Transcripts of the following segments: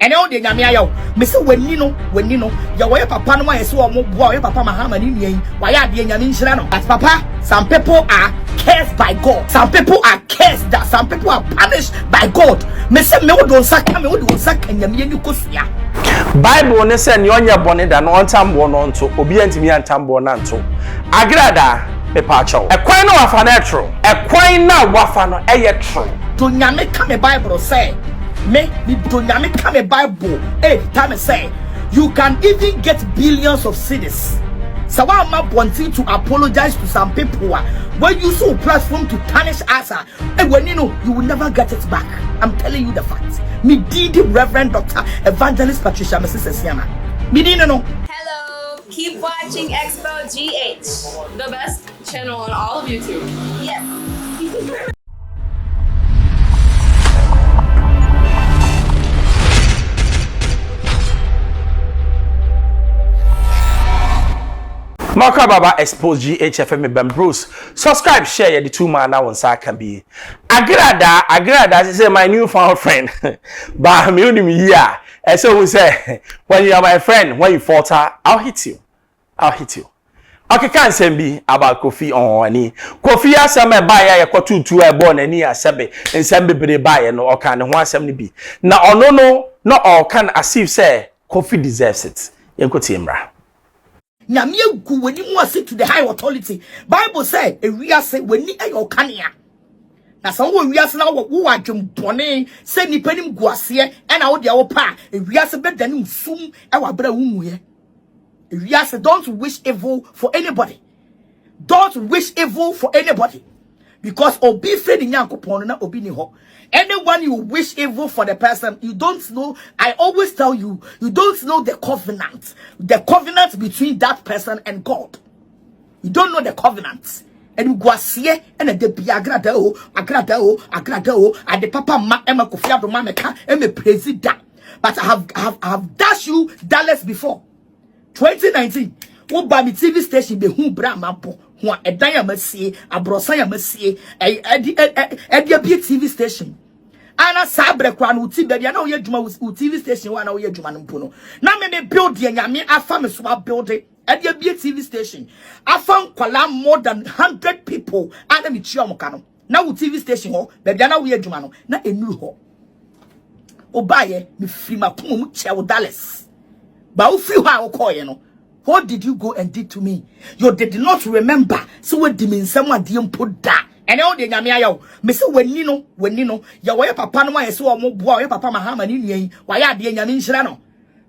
And all the Yamiao, Mr. Wenino, your way papa no one is so boy, papa Mahama Indian, why are the Yamin Shirano? As papa, some people are cursed by God, some people are cursed, that some people are punished by God. Mr. Mewodo Saka, Mewodo Saka, and Yamian Kusia. Bible ne se ne onya bone da no ontambo no nto obi antimi antambo na nto agrada me pa chawo ekwan na wafa na etro ekwan na wafa no eye tro to nyame ka me Bible say me to nyame ka me Bible time say you can even get billions of cedis. So why am I wanting to apologize to some people when you saw a platform to tarnish us and when you know you will never get it back? I'm telling you the facts. Me did Reverend Dr. Evangelist Patricia Mrs. Siana. Me didn't know. Hello, keep watching Xposed GH, the best channel on all of YouTube. Yes. Maka Baba Xposed GHFM Ben Bruce. Subscribe, share the two man now on sa can be. Agradaa is my newfound friend. But me only me here. And so we say, when you are my friend, when you falter, I'll hit you. Okay, can't send me about Kofi on any. Kofi has some buyer a quarter to a born and near Sabe and some baby buyer no or can 170 now no all can as if say Kofi deserves it. You go timra. Nyame gu when you want to the high authority. Bible say a real say when ni ayo kania. Na so we real say na wo adwem bone say ni panim guase e na wo de wo pa e real say bedani sum e wa bra wumuye. E real say don't wish evil for anybody. Don't wish evil for anybody. Because obi friend nyankopon na obi ni ho. Anyone you wish evil for the person, you don't know. I always tell you, you don't know the covenant between that person and God. You don't know the covenant. And you go see and the Agradaa, and the papa ma Emma Kofi Adoma meka and me president. But I have dashed you dollars before. 2019, wo ba mi TV station be hu bra mampo. Who a diamasi, a brosayamasi, a TV station. Ana sabre kwan uti baby na oye djuma TV station wa na oye djuma no mpo no. Na me build ye nyame afa me so build e dia TV station. Afa nkwala more than 100 people ana me chi omoka no. Na wo TV station ho baby na oye djuma no na enuru ho. Obaye me free makomo mu che wo dollars. Ba wo free ho a wo koye no. What did you go and did to me? You did not remember. So what did mean someone didn't put that? And all the Yamiao, Miss when your way papa no one so more boy, papa Mahama Indian, why are the Yamin Shirano?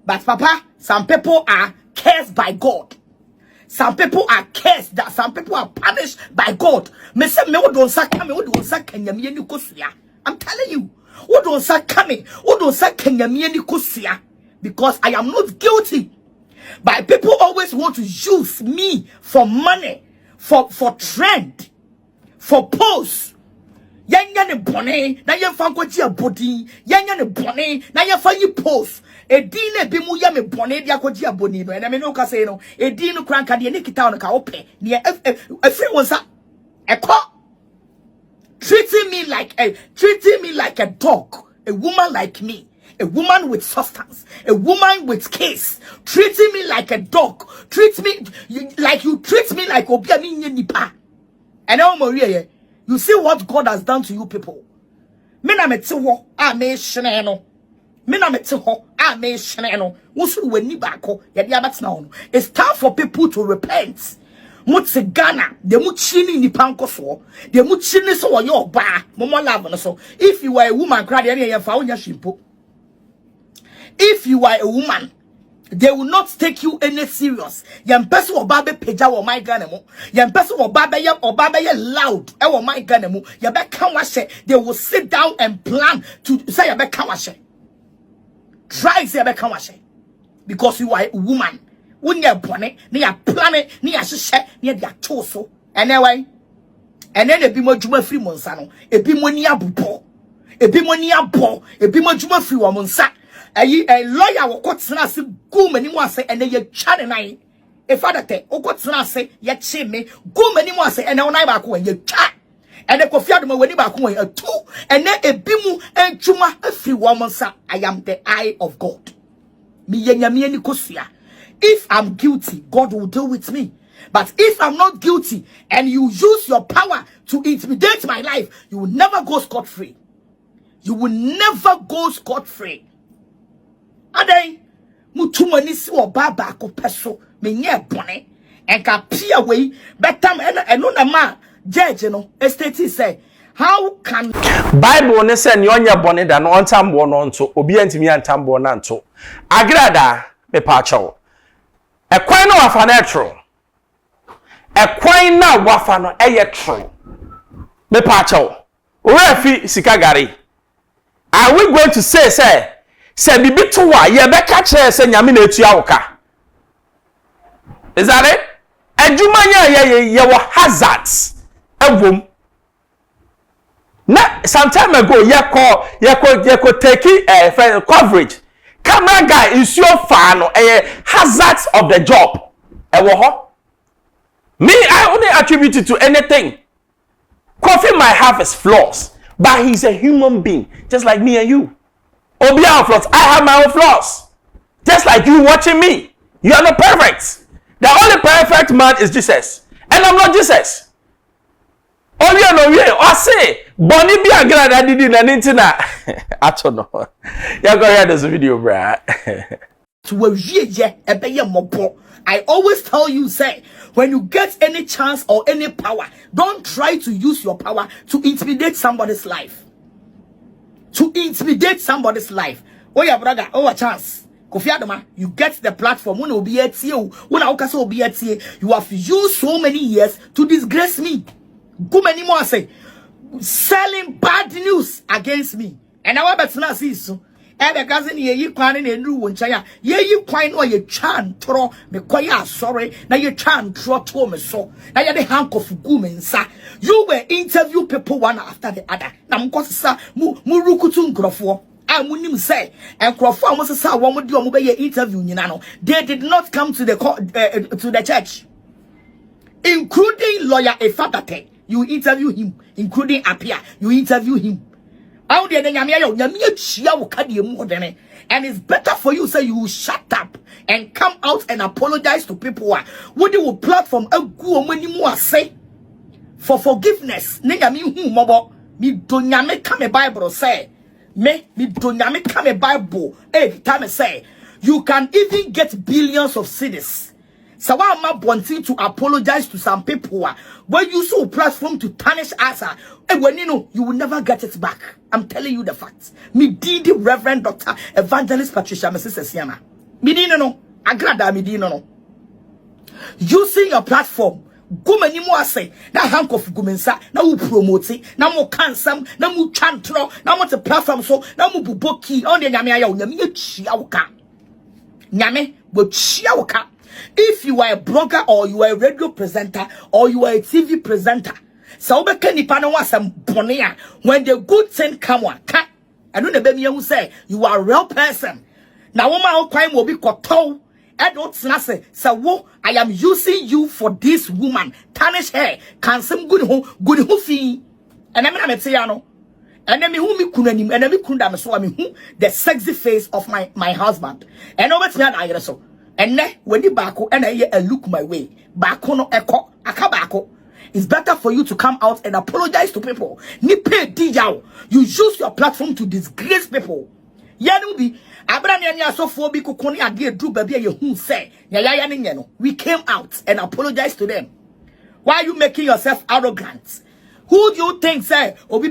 But papa, some people are cursed by God. Some people are cursed, that some people are punished by God. Miss Mewodo Saka, Mewodo Saka, and Yamian Kusia. I'm telling you, what don't Saka me, what don't Saka and Yamian Kusia, because I am not guilty. But people always want to use me for money, for trend, for posts. Yanya ne bone, na ye fan kwaji abodi. Yanya ne bone, na ye fan yi post. Edine bi mu ye me bone dia kwaji abodi no. Na me no ka say no. Edine kranka de ne kita no ka ope. Ne efri wonsa. Eko treating me like a dog, a woman like me. A woman with substance, a woman with case, treating me like a dog, treat me like you treat me like Obiami Nipa. And now, Maria, you see what God has done to you people. Mena metiho, me sheneno. Mena metiho, me sheneno. Wusu we ni bako, yadi abat na ono. It's time for people to repent. Mutse Ghana, the muchini ni panko so, the muchini so yo ba, momo love so. If you were a woman, cry any fa onya shimpo. If you are a woman, they will not take you any serious. Yam person or babe peja or my ganemo. Yam person or babe loud. Or my ganemo. Yabe kawashe. They will sit down and plan to say yabe kawashe. Try say yabe kawashe. Because you are a woman. When you're born, ni a planet, ni a shishe, ni a choso. Anyway, and then a bimo juma free monsano. A bimonia bupo. A bimonia bo. A bimo juma free monsa. A lawyer will cut snazzy go many more say and then you chat and I. A father te, or cut snazzy, yet see me, go many more say and now I back when you chat. and the Kofi Adoma weni ba ko a two and then a bimu and chuma every woman sa I am the eye of God. Mi yenyame ni kosia. If I'm guilty, God will deal with me. But if I'm not guilty and you use your power to intimidate my life, you will never go scot-free. You will never go scot-free. Adai mutuma ni si oba ba ko peso me nye bone enka pia we betam eno na ma judge no estate say how can Bible ne say ne onya bone da no ontambo no nto obi antimi antambo na nto Agradaa me pa chawo ekwan no wafa na etro ekwan na wafa no eye tro me pa chawo ora fi sikagari. Are we going to say bibi to wa ye be ka kire say nyame na etua woka? Is that it? Aduma ye wo hazards evom. Na some time ago ye ko take coverage. Camera guy is your fan hazards of the job. Ewo ho. Me, I only attribute it to anything. Kofi might have his flaws, but he's a human being just like me and you. Obia flaws. I have my own flaws. Just like you watching me. You are not perfect. The only perfect man is Jesus. And I'm not Jesus. Only I say, Bonnie be Agradaa did in an internet. I don't know. You're going to hear this video, bruh. I always tell you, say, when you get any chance or any power, don't try to use your power to intimidate somebody's life. To intimidate somebody's life. Oh yeah, brother, oh a chance. Kofi Adoma, you get the platform. When you have used so many years to disgrace me. Go many more say selling bad news against me. And I bet not see so. Ebe cousin ye kwan na nru wo ncha ya ye kwan no ye twa ntro me koya sorry na ye twa ntro to me so na ye de handcuff gu me nsa. You were interview people one after the other na mkosisa mu rukutu nkrofo a munim say nkrofo a mosisa wo mo de o mo be ye interview nyina no, they did not come to the church, including lawyer Efabate. You interview him, including Apia. You interview him. And it's better for you say you shut up and come out and apologize to people. What do you platform a go many more say for forgiveness? Me don't come a Bible say me don't come a Bible every time I say you can even get billions of cedis. So why am I wanting to apologize to some people when you saw a platform to tarnish us? And when you know you will never get it back. I'm telling you the facts. Me did the Reverend Dr. Evangelist Patricia Mrs. Siama. Me didn't know. Agradaa me didn't know. Using your platform. Go many more say na handcuff gumensa na wo promote na mo cancel na mo chantro na mo the platform so na mo buboki on the nyame aya nyame chia wo ka. Nyame wo chia wo ka. If you are a blogger or you are a radio presenter or you are a TV presenter, so when the good thing come on, I don't know who say you are a real person. Now woman crime will be koto. I don't say so I am using you for this woman. Tarnish her, can some good fee. And I'm say no. And then me who me kunanim and then me kunda so who the sexy face of my husband. And over to I so. And then when you back and I look my way, back no echo, akabako. It's better for you to come out and apologize to people. Nipe dijao. You use your platform to disgrace people. Yanubi, Abraham so for be kukoni adie do baby ye who say we came out and apologized to them. Why are you making yourself arrogant? Who do you think say Obi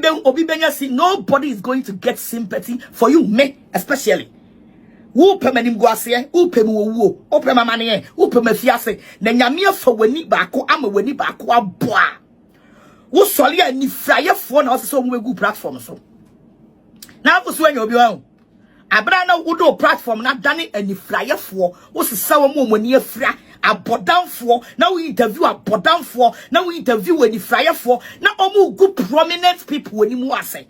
see nobody is going to get sympathy for you, me especially. Who permanim guasie, who pemu, who permane, who permafiase, Nanyamia for weni bako, ama weni bako a boa. Who solia ni fryer phone house so we good platform so. Now for when you'll be on. Abrana would platform not done it any fryer for what's the sour moon when you fra a down for now we interview a down for now we interview any fryer for now almost good prominent people when you say.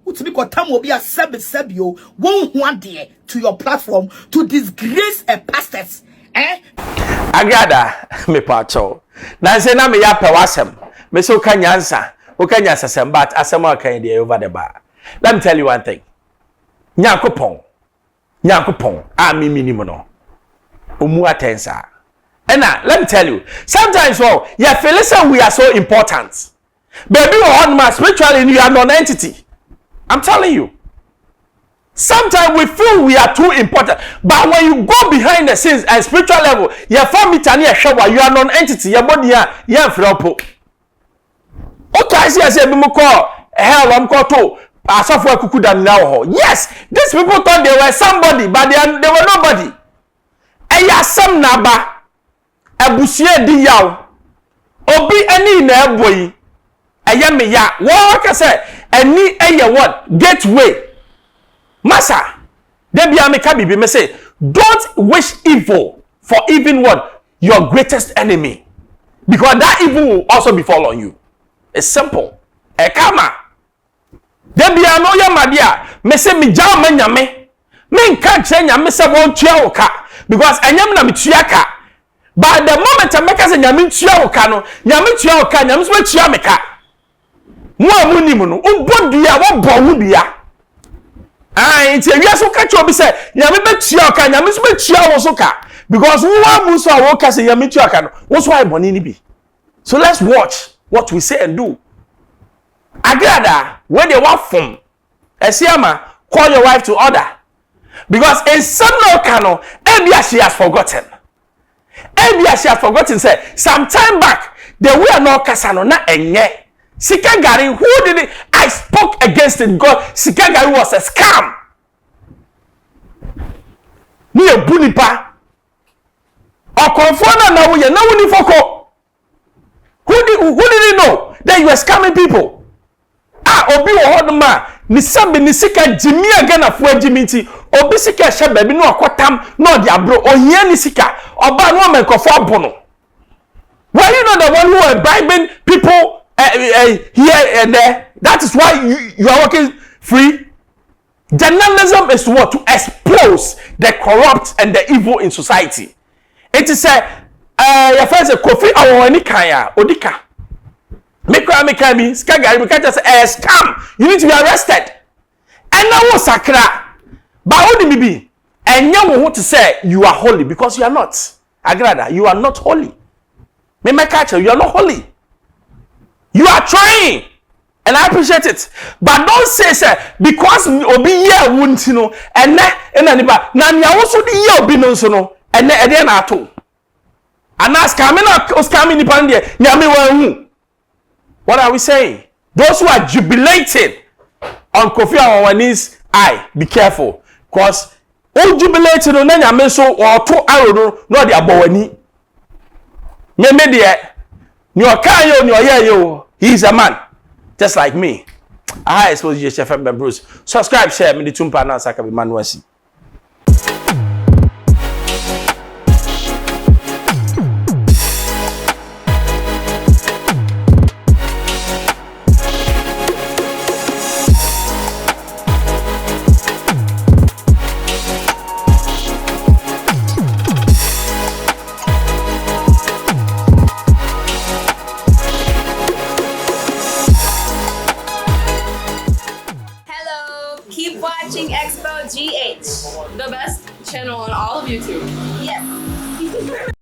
Utimiko time will be a sebio won't want there to your platform to disgrace a pastors. Agradaa me pacho. Na se na me ya pewasem. Me so kanyansa. okay, yes, but as someone can over the bar. Let me tell you one thing. Nyankopon, ami minimum no. Umu atensa. And now, let me tell you, sometimes yeah, feel we are so important. Baby, on my spiritually, you are non-entity. I'm telling you. Sometimes we feel we are too important, but when you go behind the scenes and spiritual level, you are 4 meters near shower, you are non-entity. Your body, you are free. Okay, I say, we call hell, I'm called to. Yes, these people thought they were somebody, but they were nobody. Eya sam naba, ebusie di yaw, obi eni na eboyi. Eya me ya, what can say? Eni eya what? Gateway. Massa, debi ameka bibi me say, don't wish evil for even what? Your greatest enemy. Because that evil will also befall on you. It's simple. Ekama. Debi ano ya madia, me say mi jaw me nyame. Me nka kye nyame se won tua wo ka. Because enyam na me tua ka. But the moment I make say nyame tua wo ka no, nyame tua wo ka, nyame so tua me ka. Mo amuni mu no, ubodua wo bo wudua. Nti ewia so ka che obi say nyame be tua wo ka, nyame so be tua wo so ka. Because wo amu so wo ka say nyame tua ka no, wo so ai boni ni bi. So let's watch what we say and do. Agradaa, when they want from Esiama, call your wife to order. Because in some local, maybe she has forgotten. Maybe she has forgotten, say, some time back, they were not Kasano, not enye. Sikagari, who did it? I spoke against it. God, Sikagari was a scam. Ni a bunipa. Or confront now, we are now in Foko. Who did it know that you were scamming people? Obi wo hodma ni sabe ni sika jimi agana fu ajimiti obi sika hye baby no akotam no de abro ohia ni sika oba no menkofo abono. Well, you know the one who are bribing people here and there. That is why you are working free. Journalism is what? To expose the corrupt and the evil in society. It is your friend say Kofi awoni kan odika. Make me skagari we can't just scam. You need to be arrested. And now what's sakra? But how do me be? And you want to say you are holy because you are not. Agradaa, you are not holy. Me catch you are not holy. You are trying. And I appreciate it. But don't say because obi ye won't know and anybody na also the ye obi no so no and then ato. And ask scamming the pandie nyame wan. What are we saying? Those who are jubilating on Kofi Awani's eye, be careful. Because all jubilating on any so or 2 arrow no the abawani. Maybe yo, he is a man. Just like me. I expose you, Chef Bruce. Subscribe, share, me the tumpa na saka be manwasi. Keep watching Xposed, the best channel on all of YouTube. Yes.